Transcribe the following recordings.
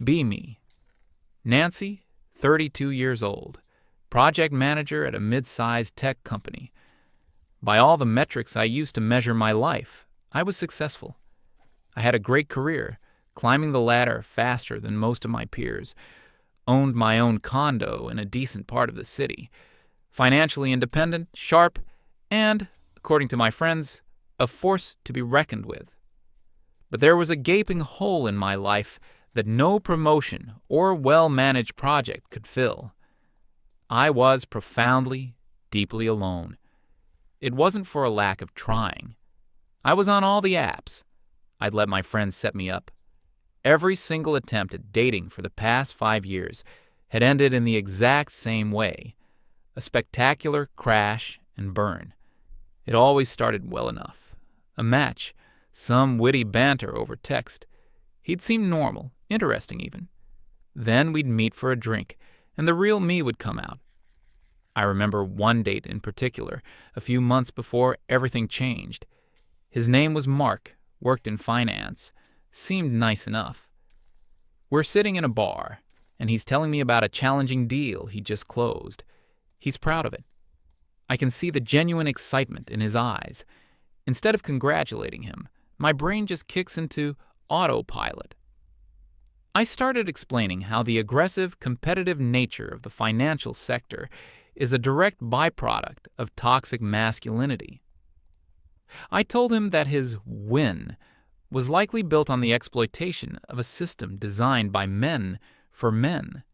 Be me. Nancy, 32 years old, project manager at a mid-sized tech company. By all the metrics I used to measure my life, I was successful. I had a great career, climbing the ladder faster than most of my peers, owned my own condo in a decent part of the city, financially independent, sharp, and, according to my friends, a force to be reckoned with. But there was a gaping hole in my life that no promotion or well-managed project could fill. I was profoundly, deeply alone. It wasn't for a lack of trying. I was on all the apps. I'd let my friends set me up. Every single attempt at dating for the past 5 years had ended in the exact same way, a spectacular crash and burn. It always started well enough. A match, some witty banter over text. He'd seem normal, interesting even. Then we'd meet for a drink, and the real me would come out. I remember one date in particular, a few months before everything changed. His name was Mark, worked in finance, seemed nice enough. We're sitting in a bar, and he's telling me about a challenging deal he just closed. He's proud of it. I can see the genuine excitement in his eyes. Instead of congratulating him, my brain just kicks into autopilot. I started explaining how the aggressive, competitive nature of the financial sector is a direct byproduct of toxic masculinity. I told him that his win was likely built on the exploitation of a system designed by men for men.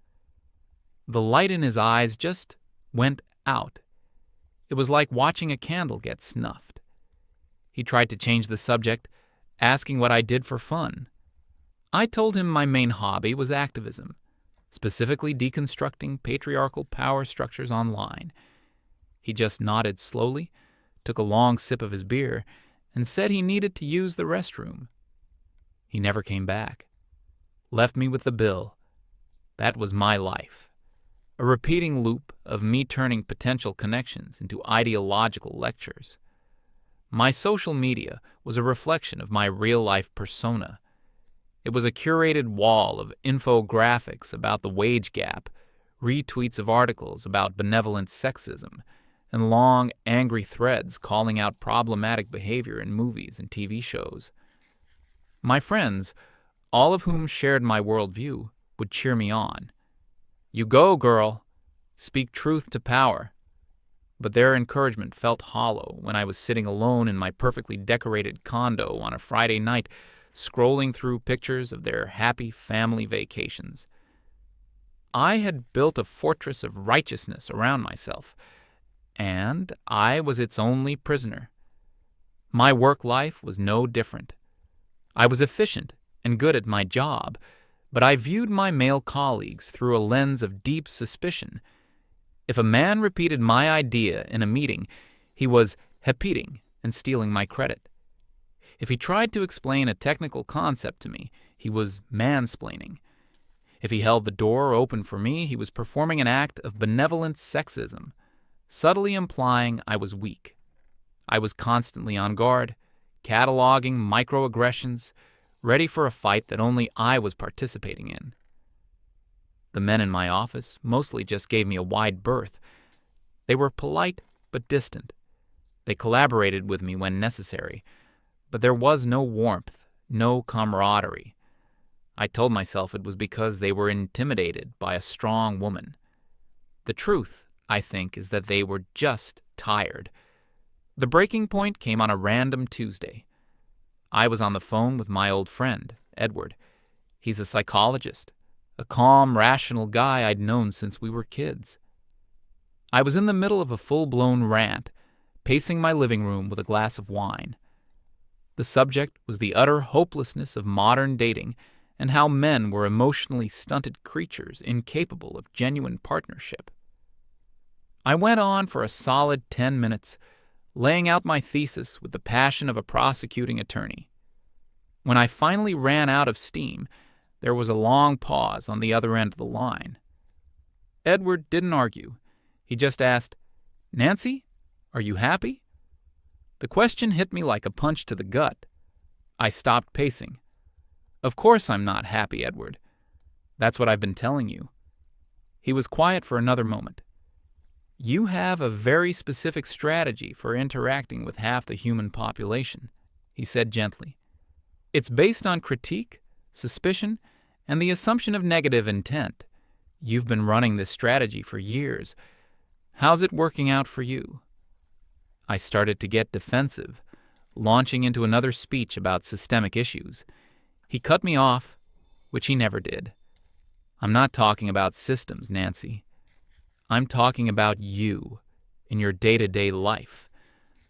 The light in his eyes just went out. It was like watching a candle get snuffed. He tried to change the subject, asking what I did for fun. I told him my main hobby was activism, specifically deconstructing patriarchal power structures online. He just nodded slowly, took a long sip of his beer, and said he needed to use the restroom. He never came back. Left me with the bill. That was my life. A repeating loop of me turning potential connections into ideological lectures. My social media was a reflection of my real-life persona. It was a curated wall of infographics about the wage gap, retweets of articles about benevolent sexism, and long, angry threads calling out problematic behavior in movies and TV shows. My friends, all of whom shared my worldview, would cheer me on. "You go, girl. Speak truth to power." But their encouragement felt hollow when I was sitting alone in my perfectly decorated condo on a Friday night, scrolling through pictures of their happy family vacations. I had built a fortress of righteousness around myself, and I was its only prisoner. My work life was no different. I was efficient and good at my job, but I viewed my male colleagues through a lens of deep suspicion. If a man repeated my idea in a meeting, he was repeating and stealing my credit. If he tried to explain a technical concept to me, he was mansplaining. If he held the door open for me, he was performing an act of benevolent sexism, subtly implying I was weak. I was constantly on guard, cataloging microaggressions, ready for a fight that only I was participating in. The men in my office mostly just gave me a wide berth. They were polite but distant. They collaborated with me when necessary, but there was no warmth, no camaraderie. I told myself it was because they were intimidated by a strong woman. The truth, I think, is that they were just tired. The breaking point came on a random Tuesday. I was on the phone with my old friend, Edward. He's a psychologist, a calm, rational guy I'd known since we were kids. I was in the middle of a full-blown rant, pacing my living room with a glass of wine. The subject was the utter hopelessness of modern dating and how men were emotionally stunted creatures incapable of genuine partnership. I went on for a solid 10 minutes, laying out my thesis with the passion of a prosecuting attorney. When I finally ran out of steam, there was a long pause on the other end of the line. Edward didn't argue. He just asked, "Nancy, are you happy?" The question hit me like a punch to the gut. I stopped pacing. "Of course I'm not happy, Edward. That's what I've been telling you. He was quiet for another moment. You have a very specific strategy for interacting with half the human population, he said gently. It's based on critique, suspicion, and the assumption of negative intent. You've been running this strategy for years. How's it working out for you? I started to get defensive, launching into another speech about systemic issues. He cut me off, which he never did. I'm not talking about systems, Nancy. I'm talking about you in your day-to-day life,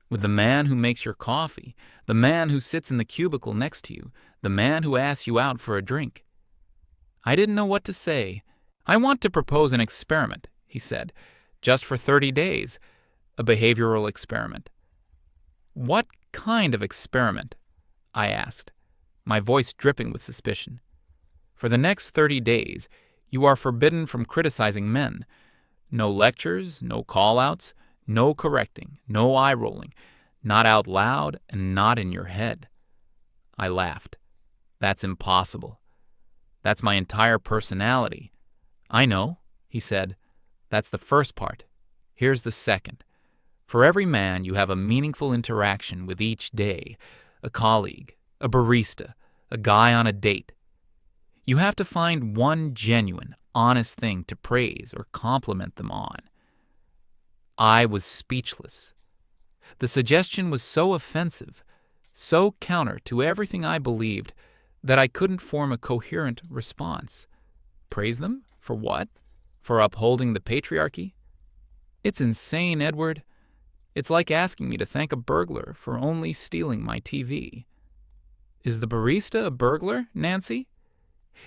with the man who makes your coffee, the man who sits in the cubicle next to you, the man who asks you out for a drink. I didn't know what to say. I want to propose an experiment, he said, just for 30 days, a behavioral experiment. What kind of experiment? I asked, my voice dripping with suspicion. For the next 30 days, you are forbidden from criticizing men. No lectures, no call-outs, no correcting, no eye-rolling, not out loud and not in your head. I laughed. That's impossible. That's my entire personality. I know, he said. That's the first part. Here's the second. For every man, you have a meaningful interaction with each day, a colleague, a barista, a guy on a date. You have to find one genuine, honest thing to praise or compliment them on. I was speechless. The suggestion was so offensive, so counter to everything I believed, that I couldn't form a coherent response. Praise them? For what? For upholding the patriarchy? It's insane, Edward. It's like asking me to thank a burglar for only stealing my TV. Is the barista a burglar, Nancy?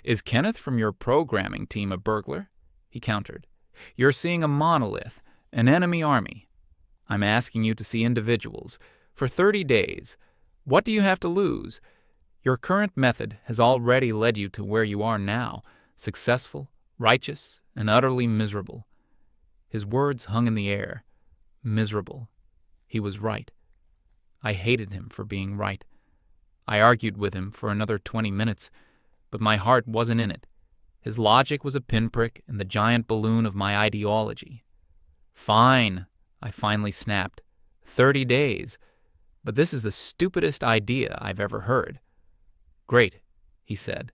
Is Kenneth from your programming team a burglar? He countered. You're seeing a monolith, an enemy army. I'm asking you to see individuals. For 30 days. What do you have to lose? Your current method has already led you to where you are now, successful, righteous, and utterly miserable. His words hung in the air. Miserable. He was right. I hated him for being right. I argued with him for another 20 minutes, but my heart wasn't in it. His logic was a pinprick in the giant balloon of my ideology. Fine, I finally snapped. 30 days. But this is the stupidest idea I've ever heard. Great, he said,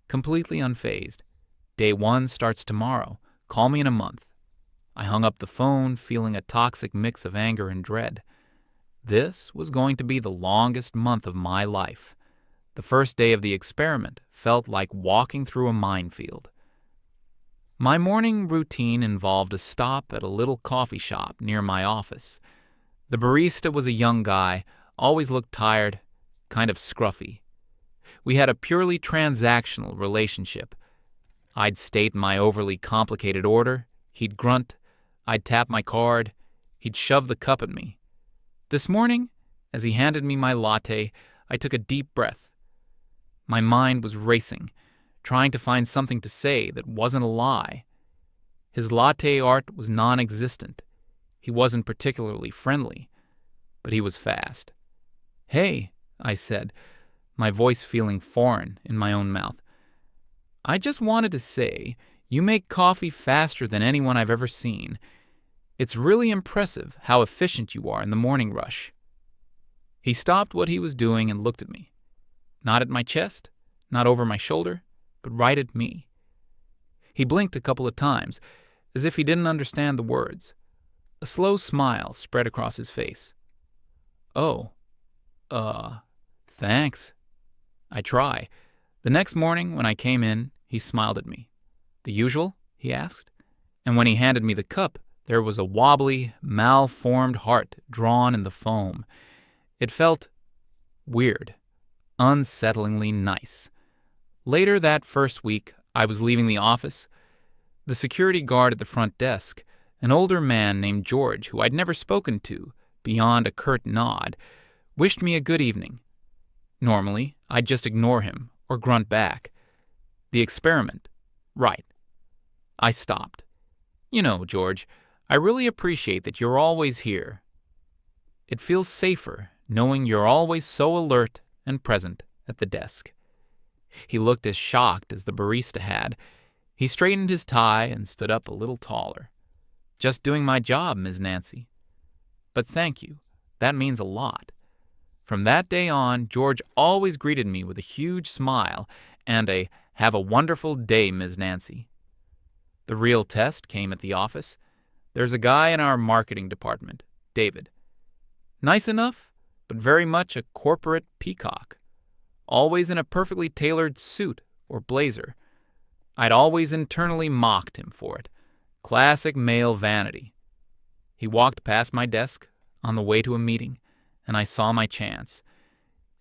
completely unfazed. Day 1 starts tomorrow. Call me in a month. I hung up the phone, feeling a toxic mix of anger and dread. This was going to be the longest month of my life. The first day of the experiment felt like walking through a minefield. My morning routine involved a stop at a little coffee shop near my office. The barista was a young guy, always looked tired, kind of scruffy. We had a purely transactional relationship. I'd state my overly complicated order, he'd grunt, I'd tap my card, he'd shove the cup at me. This morning, as he handed me my latte, I took a deep breath. My mind was racing, trying to find something to say that wasn't a lie. His latte art was non-existent. He wasn't particularly friendly, but he was fast. Hey, I said, my voice feeling foreign in my own mouth. I just wanted to say, you make coffee faster than anyone I've ever seen. It's really impressive how efficient you are in the morning rush. He stopped what he was doing and looked at me. Not at my chest, not over my shoulder, but right at me. He blinked a couple of times, as if he didn't understand the words. A slow smile spread across his face. Oh, thanks. I try. The next morning, when I came in, he smiled at me. The usual? He asked. And when he handed me the cup, there was a wobbly, malformed heart drawn in the foam. It felt weird, unsettlingly nice. Later that first week, I was leaving the office. The security guard at the front desk, an older man named George, who I'd never spoken to, beyond a curt nod, wished me a good evening. Normally, I'd just ignore him or grunt back. The experiment. Right. I stopped. You know, George, I really appreciate that you're always here. It feels safer knowing you're always so alert and present at the desk. He looked as shocked as the barista had. He straightened his tie and stood up a little taller. "Just doing my job, Ms. Nancy." "But thank you. That means a lot." From that day on, George always greeted me with a huge smile and a "Have a wonderful day, Ms. Nancy." The real test came at the office. There's a guy in our marketing department, David. Nice enough, but very much a corporate peacock. Always in a perfectly tailored suit or blazer. I'd always internally mocked him for it. Classic male vanity. He walked past my desk on the way to a meeting, and I saw my chance.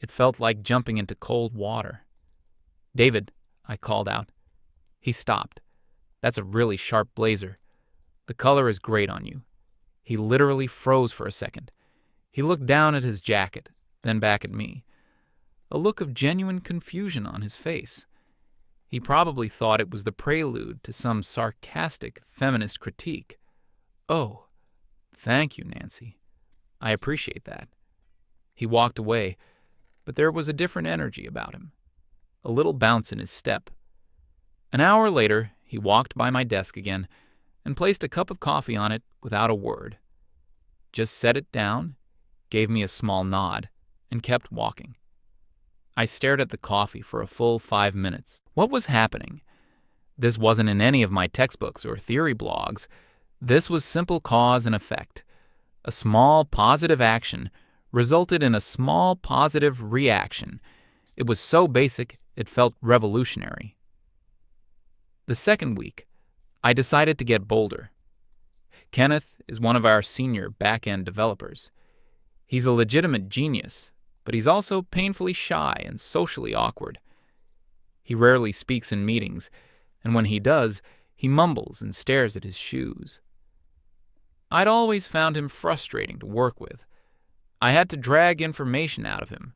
It felt like jumping into cold water. "David," I called out. He stopped. "That's a really sharp blazer. The color is great on you." He literally froze for a second. He looked down at his jacket, then back at me. A look of genuine confusion on his face. He probably thought it was the prelude to some sarcastic feminist critique. "Oh, thank you, Nancy. I appreciate that." He walked away, but there was a different energy about him, a little bounce in his step. An hour later, he walked by my desk again and placed a cup of coffee on it without a word. Just set it down, gave me a small nod, and kept walking. I stared at the coffee for a full 5 minutes. What was happening? This wasn't in any of my textbooks or theory blogs. This was simple cause and effect. A small positive action resulted in a small positive reaction. It was so basic, it felt revolutionary. The second week, I decided to get bolder. Kenneth is one of our senior back-end developers. He's a legitimate genius, but he's also painfully shy and socially awkward. He rarely speaks in meetings, and when he does, he mumbles and stares at his shoes. I'd always found him frustrating to work with. I had to drag information out of him.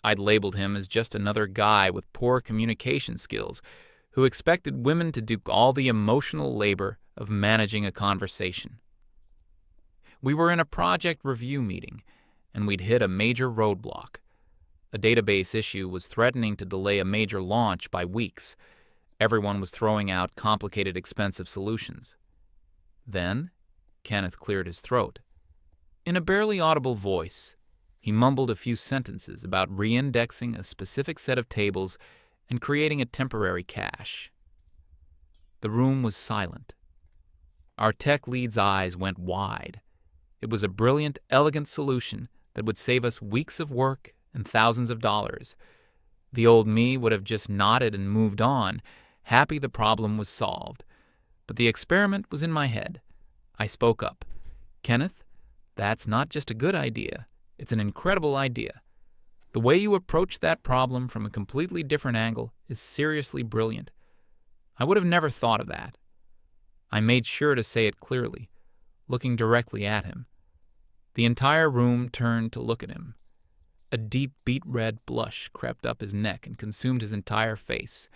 I'd labeled him as just another guy with poor communication skills who expected women to do all the emotional labor of managing a conversation. We were in a project review meeting, and we'd hit a major roadblock. A database issue was threatening to delay a major launch by weeks. Everyone was throwing out complicated, expensive solutions. Then, Kenneth cleared his throat. In a barely audible voice, he mumbled a few sentences about re-indexing a specific set of tables and creating a temporary cache. The room was silent. Our tech lead's eyes went wide. It was a brilliant, elegant solution that would save us weeks of work and thousands of dollars. The old me would have just nodded and moved on, happy the problem was solved. But the experiment was in my head. I spoke up. "Kenneth, that's not just a good idea. It's an incredible idea. The way you approach that problem from a completely different angle is seriously brilliant. I would have never thought of that." I made sure to say it clearly, looking directly at him. The entire room turned to look at him. A deep beet-red blush crept up his neck and consumed his entire face.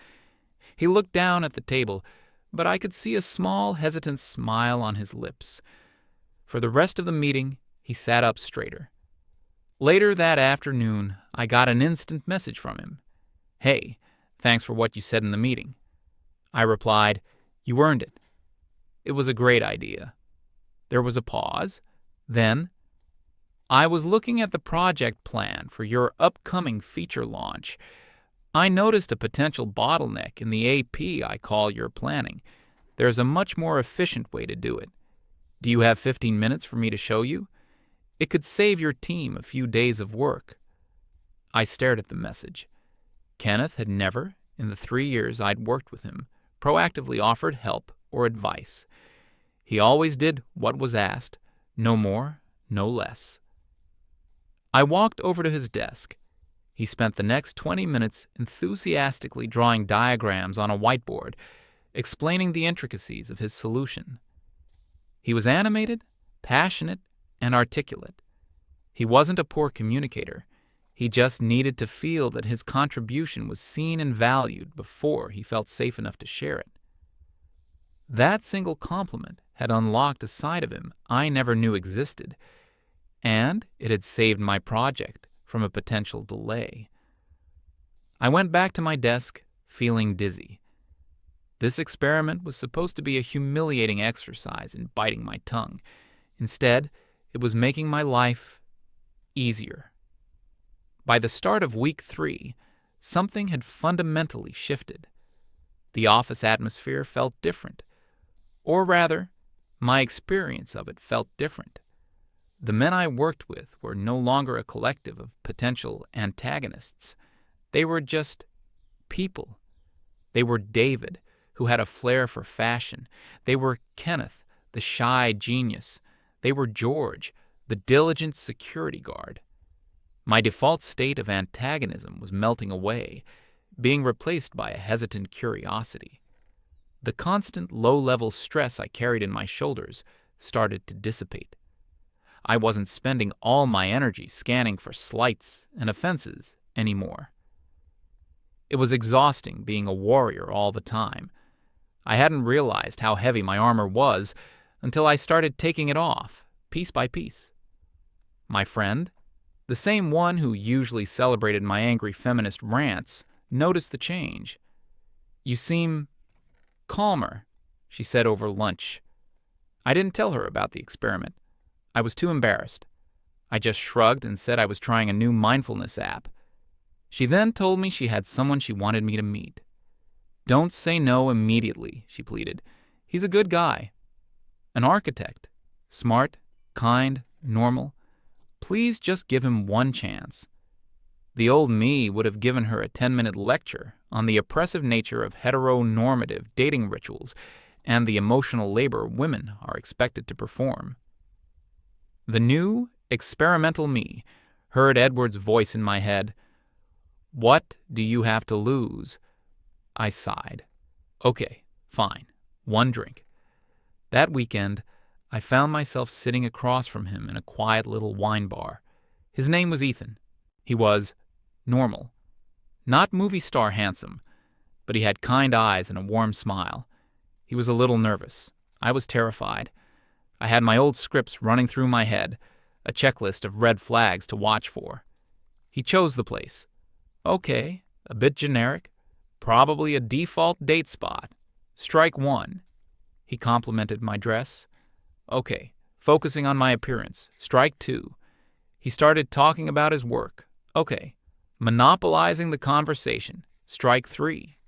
He looked down at the table, but I could see a small, hesitant smile on his lips. For the rest of the meeting, he sat up straighter. Later that afternoon, I got an instant message from him. "Hey, thanks for what you said in the meeting." I replied, "You earned it." It was a great idea. There was a pause. Then, "I was looking at the project plan for your upcoming feature launch. I noticed a potential bottleneck in the AP I call your planning. There's a much more efficient way to do it. Do you have 15 minutes for me to show you? It could save your team a few days of work." I stared at the message. Kenneth had never, in the 3 years I'd worked with him, proactively offered help or advice. He always did what was asked, no more, no less. I walked over to his desk. He spent the next 20 minutes enthusiastically drawing diagrams on a whiteboard, explaining the intricacies of his solution. He was animated, passionate, and articulate. He wasn't a poor communicator. He just needed to feel that his contribution was seen and valued before he felt safe enough to share it. That single compliment had unlocked a side of him I never knew existed, and it had saved my project from a potential delay. I went back to my desk, feeling dizzy. This experiment was supposed to be a humiliating exercise in biting my tongue. Instead, it was making my life easier. By the start of week 3, something had fundamentally shifted. The office atmosphere felt different. Or rather, my experience of it felt different. The men I worked with were no longer a collective of potential antagonists. They were just people. They were David, who had a flair for fashion. They were Kenneth, the shy genius. They were George, the diligent security guard. My default state of antagonism was melting away, being replaced by a hesitant curiosity. The constant low-level stress I carried in my shoulders started to dissipate. I wasn't spending all my energy scanning for slights and offenses anymore. It was exhausting being a warrior all the time. I hadn't realized how heavy my armor was until I started taking it off, piece by piece. My friend, the same one who usually celebrated my angry feminist rants, noticed the change. "You seem calmer," she said over lunch. I didn't tell her about the experiment. I was too embarrassed. I just shrugged and said I was trying a new mindfulness app. She then told me she had someone she wanted me to meet. "Don't say no immediately," she pleaded. "He's a good guy. An architect. Smart, kind, normal. Please just give him one chance." The old me would have given her a 10-minute lecture on the oppressive nature of heteronormative dating rituals and the emotional labor women are expected to perform. The new, experimental me heard Edward's voice in my head. "What do you have to lose?" I sighed. "Okay, fine. One drink." That weekend, I found myself sitting across from him in a quiet little wine bar. His name was Ethan. He was normal. Not movie star handsome, but he had kind eyes and a warm smile. He was a little nervous. I was terrified. I had my old scripts running through my head, a checklist of red flags to watch for. He chose the place. Okay, a bit generic, probably a default date spot. Strike one. He complimented my dress. Okay, focusing on my appearance. Strike two. He started talking about his work. Okay, monopolizing the conversation. Strike three.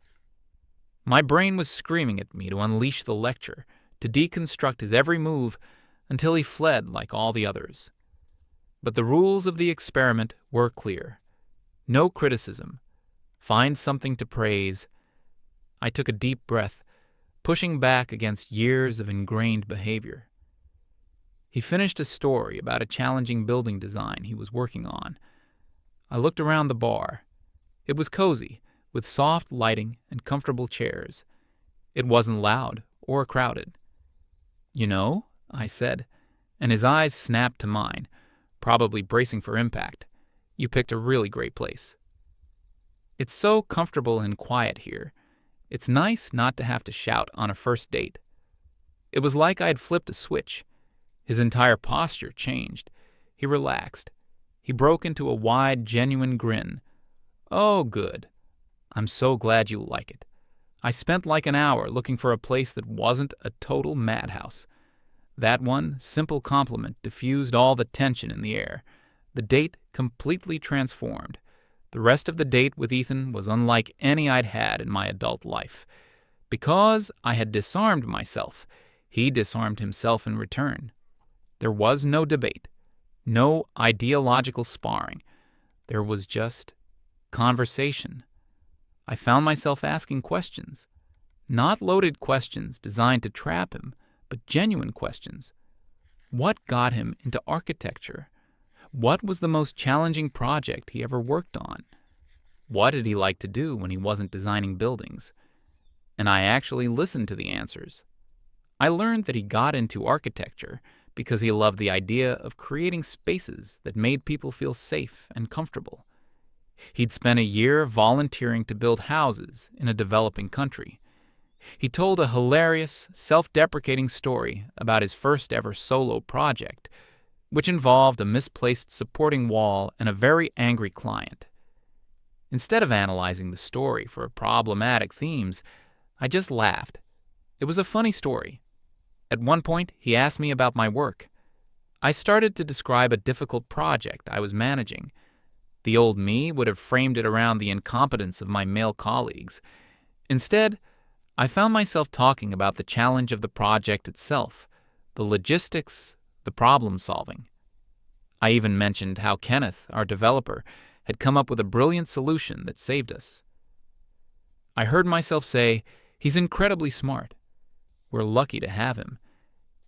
My brain was screaming at me to unleash the lecture, to deconstruct his every move until he fled like all the others. But the rules of the experiment were clear. No criticism. Find something to praise. I took a deep breath, pushing back against years of ingrained behavior. He finished a story about a challenging building design he was working on. I looked around the bar. It was cozy, with soft lighting and comfortable chairs. It wasn't loud or crowded. "You know," I said, and his eyes snapped to mine, probably bracing for impact. "You picked a really great place. It's so comfortable and quiet here. It's nice not to have to shout on a first date." It was like I had flipped a switch. His entire posture changed. He relaxed. He broke into a wide, genuine grin. "Oh, good. I'm so glad you like it. I spent like an hour looking for a place that wasn't a total madhouse." That one simple compliment diffused all the tension in the air. The date completely transformed. The rest of the date with Ethan was unlike any I'd had in my adult life. Because I had disarmed myself, he disarmed himself in return. There was no debate, no ideological sparring. There was just conversation. I found myself asking questions. Not loaded questions designed to trap him, but genuine questions. What got him into architecture? What was the most challenging project he ever worked on? What did he like to do when he wasn't designing buildings? And I actually listened to the answers. I learned that he got into architecture because he loved the idea of creating spaces that made people feel safe and comfortable. He'd spent a year volunteering to build houses in a developing country. He told a hilarious, self-deprecating story about his first ever solo project, which involved a misplaced supporting wall and a very angry client. Instead of analyzing the story for problematic themes, I just laughed. It was a funny story. At one point, he asked me about my work. I started to describe a difficult project I was managing. The old me would have framed it around the incompetence of my male colleagues. Instead, I found myself talking about the challenge of the project itself, the logistics, the problem solving. I even mentioned how Kenneth, our developer, had come up with a brilliant solution that saved us. I heard myself say, "He's incredibly smart. We're lucky to have him."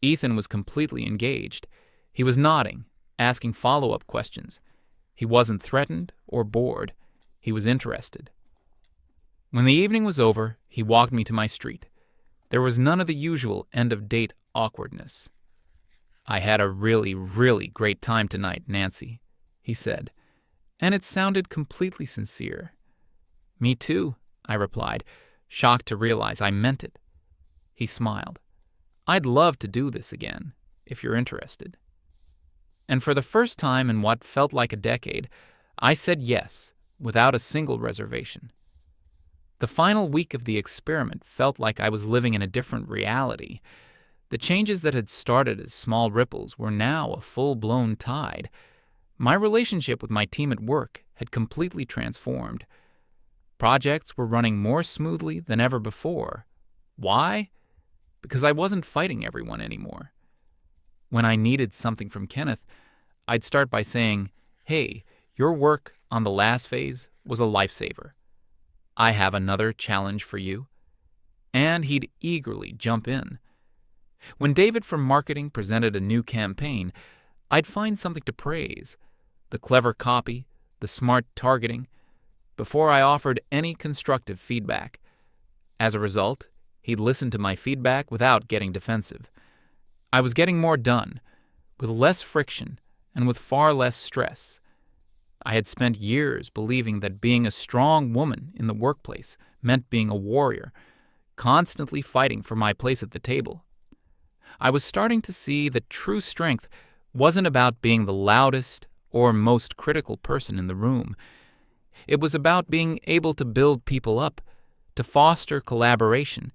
Ethan was completely engaged. He was nodding, asking follow-up questions. He wasn't threatened or bored. He was interested. When the evening was over, he walked me to my street. There was none of the usual end-of-date awkwardness. "I had a really, really great time tonight, Nancy," he said, and it sounded completely sincere. "Me too," I replied, shocked to realize I meant it. He smiled. "I'd love to do this again, if you're interested." And for the first time in what felt like a decade, I said yes, without a single reservation. The final week of the experiment felt like I was living in a different reality. The changes that had started as small ripples were now a full-blown tide. My relationship with my team at work had completely transformed. Projects were running more smoothly than ever before. Why? Because I wasn't fighting everyone anymore. When I needed something from Kenneth, I'd start by saying, "Hey, your work on the last phase was a lifesaver. I have another challenge for you." And he'd eagerly jump in. When David from marketing presented a new campaign, I'd find something to praise: the clever copy, the smart targeting, before I offered any constructive feedback. As a result, he'd listen to my feedback without getting defensive. I was getting more done, with less friction and with far less stress. I had spent years believing that being a strong woman in the workplace meant being a warrior, constantly fighting for my place at the table. I was starting to see that true strength wasn't about being the loudest or most critical person in the room. It was about being able to build people up, to foster collaboration,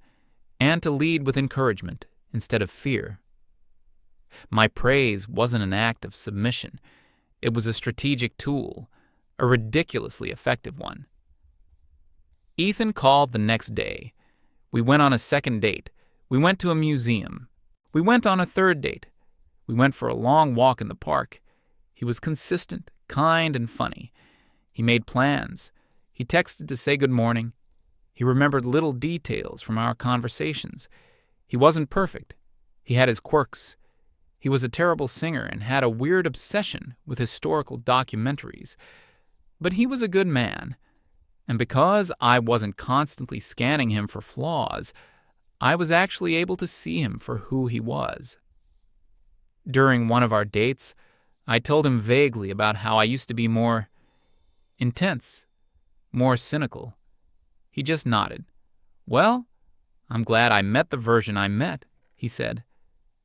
and to lead with encouragement instead of fear. My praise wasn't an act of submission. It was a strategic tool, a ridiculously effective one. Ethan called the next day. We went on a second date. We went to a museum. We went on a third date. We went for a long walk in the park. He was consistent, kind, and funny. He made plans. He texted to say good morning. He remembered little details from our conversations. He wasn't perfect. He had his quirks. He was a terrible singer and had a weird obsession with historical documentaries. But he was a good man. And because I wasn't constantly scanning him for flaws, I was actually able to see him for who he was. During one of our dates, I told him vaguely about how I used to be more intense, more cynical. He just nodded. "Well, I'm glad I met the version I met," he said.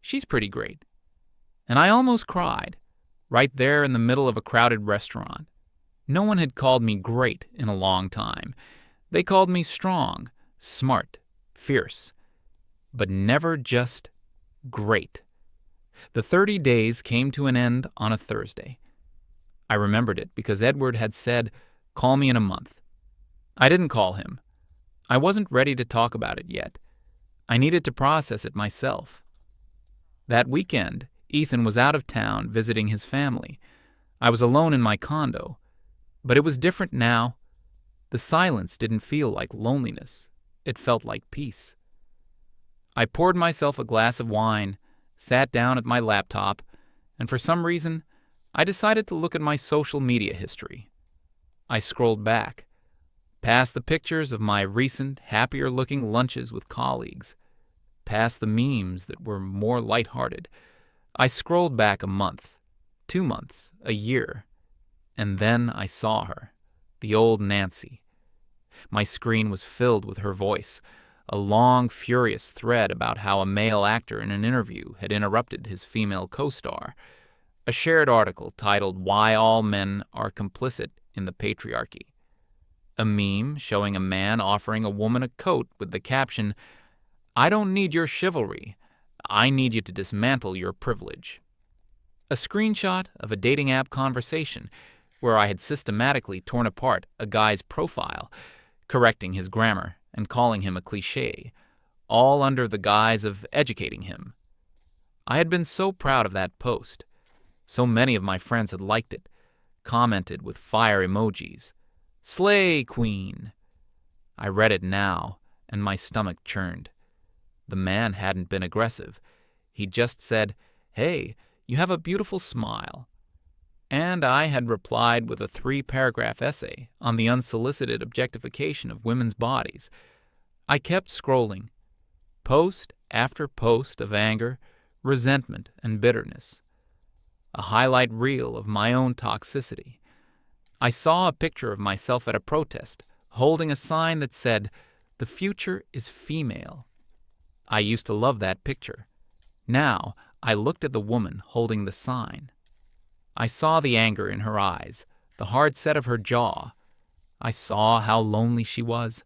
"She's pretty great." And I almost cried, right there in the middle of a crowded restaurant. No one had called me great in a long time. They called me strong, smart, fierce, but never just great. The 30 days came to an end on a Thursday. I remembered it because Edward had said, "Call me in a month." I didn't call him. I wasn't ready to talk about it yet. I needed to process it myself. That weekend, Ethan was out of town visiting his family. I was alone in my condo. But it was different now. The silence didn't feel like loneliness. It felt like peace. I poured myself a glass of wine, sat down at my laptop, and for some reason, I decided to look at my social media history. I scrolled back, past the pictures of my recent, happier-looking lunches with colleagues, past the memes that were more lighthearted. I scrolled back a month, 2 months, a year, and then I saw her, the old Nancy. My screen was filled with her voice, a long, furious thread about how a male actor in an interview had interrupted his female co-star, a shared article titled "Why All Men Are Complicit in the Patriarchy." A meme showing a man offering a woman a coat with the caption, "I don't need your chivalry. I need you to dismantle your privilege." A screenshot of a dating app conversation where I had systematically torn apart a guy's profile, correcting his grammar and calling him a cliché, all under the guise of educating him. I had been so proud of that post. So many of my friends had liked it, commented with fire emojis. "Slay, Queen!" I read it now, and my stomach churned. The man hadn't been aggressive. He just said, "Hey, you have a beautiful smile." And I had replied with a 3-paragraph essay on the unsolicited objectification of women's bodies. I kept scrolling, post after post of anger, resentment, and bitterness. A highlight reel of my own toxicity. I saw a picture of myself at a protest, holding a sign that said, "The future is female." I used to love that picture. Now, I looked at the woman holding the sign. I saw the anger in her eyes, the hard set of her jaw. I saw how lonely she was.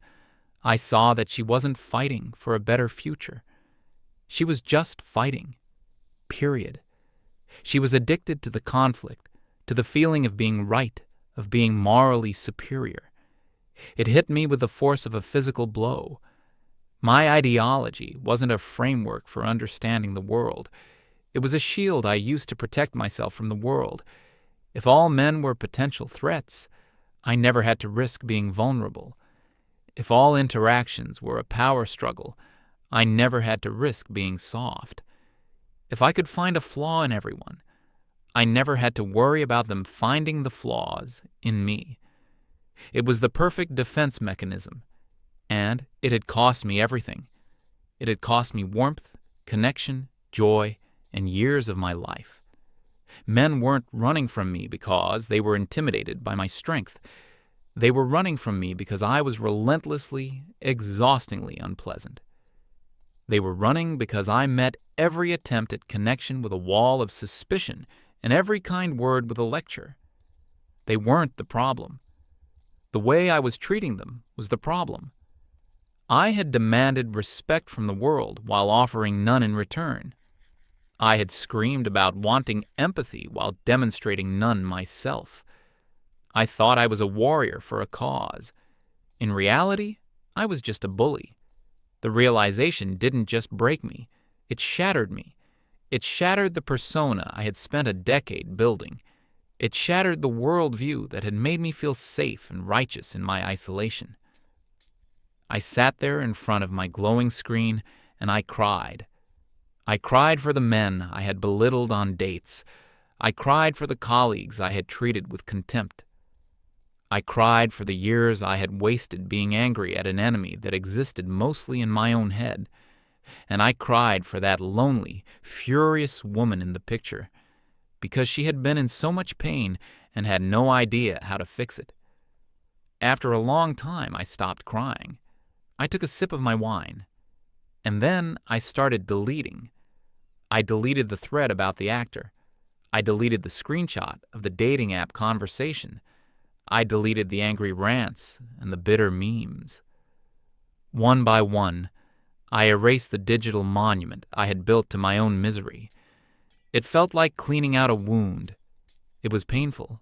I saw that she wasn't fighting for a better future. She was just fighting. Period. She was addicted to the conflict, to the feeling of being right, of being morally superior. It hit me with the force of a physical blow. My ideology wasn't a framework for understanding the world. It was a shield I used to protect myself from the world. If all men were potential threats, I never had to risk being vulnerable. If all interactions were a power struggle, I never had to risk being soft. If I could find a flaw in everyone, I never had to worry about them finding the flaws in me. It was the perfect defense mechanism, and it had cost me everything. It had cost me warmth, connection, joy, and years of my life. Men weren't running from me because they were intimidated by my strength. They were running from me because I was relentlessly, exhaustingly unpleasant. They were running because I met every attempt at connection with a wall of suspicion and every kind word with a lecture. They weren't the problem. The way I was treating them was the problem. I had demanded respect from the world while offering none in return. I had screamed about wanting empathy while demonstrating none myself. I thought I was a warrior for a cause. In reality, I was just a bully. The realization didn't just break me, it shattered me. It shattered the persona I had spent a decade building. It shattered the worldview that had made me feel safe and righteous in my isolation. I sat there in front of my glowing screen and I cried. I cried for the men I had belittled on dates. I cried for the colleagues I had treated with contempt. I cried for the years I had wasted being angry at an enemy that existed mostly in my own head. And I cried for that lonely, furious woman in the picture, because she had been in so much pain and had no idea how to fix it. After a long time, I stopped crying. I took a sip of my wine. And then I started deleting. I deleted the thread about the actor. I deleted the screenshot of the dating app conversation. I deleted the angry rants and the bitter memes. One by one, I erased the digital monument I had built to my own misery. It felt like cleaning out a wound. It was painful,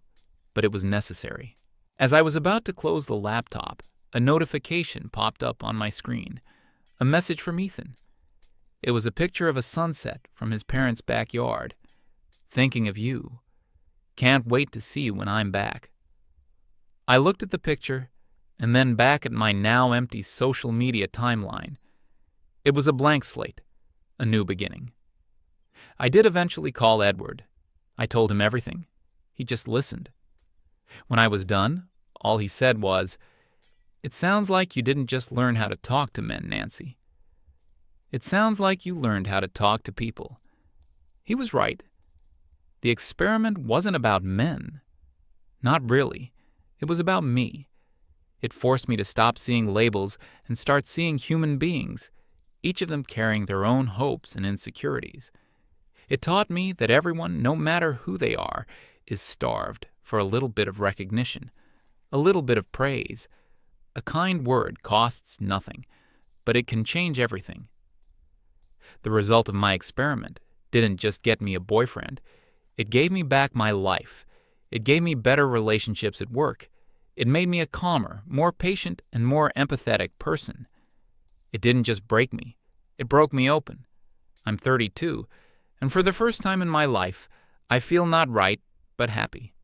but it was necessary. As I was about to close the laptop, a notification popped up on my screen. A message from Ethan. It was a picture of a sunset from his parents' backyard. Thinking of you. Can't wait to see you when I'm back. I looked at the picture and then back at my now empty social media timeline. It was a blank slate, a new beginning. I did eventually call Edward. I told him everything. He just listened. When I was done, all he said was, "It sounds like you didn't just learn how to talk to men, Nancy. It sounds like you learned how to talk to people." He was right. The experiment wasn't about men. Not really. It was about me. It forced me to stop seeing labels and start seeing human beings, each of them carrying their own hopes and insecurities. It taught me that everyone, no matter who they are, is starved for a little bit of recognition, a little bit of praise, A kind word costs nothing, but it can change everything. The result of my experiment didn't just get me a boyfriend. It gave me back my life. It gave me better relationships at work. It made me a calmer, more patient, and more empathetic person. It didn't just break me. It broke me open. I'm 32, and for the first time in my life, I feel not right, but happy.